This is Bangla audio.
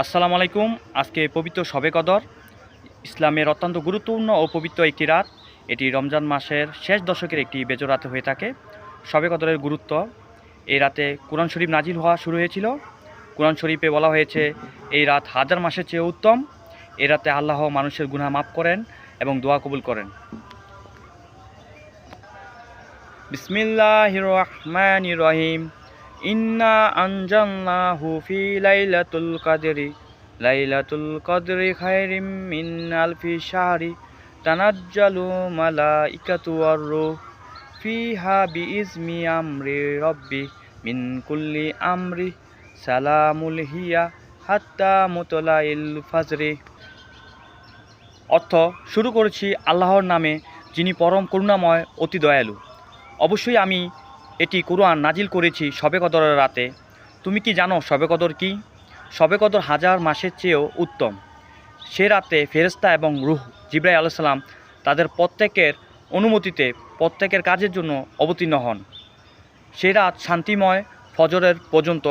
আসসালামু আলাইকুম। আজকে পবিত্র শবে কদর, ইসলামের অত্যন্ত গুরুত্বপূর্ণ ও পবিত্র একটি রাত। এটি রমজান মাসের শেষ দশকের একটি বেজর রাতে হয়ে থাকে। শবে কদরের গুরুত্ব: এই রাতে কোরআন শরীফ নাজিল হওয়া শুরু হয়েছিল। কোরআন শরীফে বলা হয়েছে এই রাত হাজার মাসের চেয়ে উত্তম। এই রাতে আল্লাহ মানুষের গুনাহ মাফ করেন এবং দোয়া কবুল করেন। বিসমিল্লাহির রহমানির রহিম। ইন্না আনজালনাহু ফি লাইলাতুল কদরি খায়রিম মিন আলফি শাহরি তানাজ্জালু মালাইকাতু ওয়ার রূহ ফিহা বিইজনি আমরি রাব্বি মিন কুল্লি আমরি সালামুল হিয়া হাত্তা মুতলাইল ফাজরি। অর্থ: শুরু করেছি আল্লাহর নামে, যিনি পরম করুণাময়, অতি দয়ালু। অবশ্যই আমি এটি কুরআন নাজিল করেছি শবে কদরের রাতে। তুমি কি জানো শবে কদর কী? শবে কদর হাজার মাসের চেয়েও উত্তম। সে রাতে ফেরেশতা এবং রূহ জিবরাইল আলাইহিস সালাম তাদের প্রত্যেকের অনুমতিতে প্রত্যেকের কাজের জন্য অবতীর্ণ হন। সে রাত শান্তিময়, ফজরের পর্যন্ত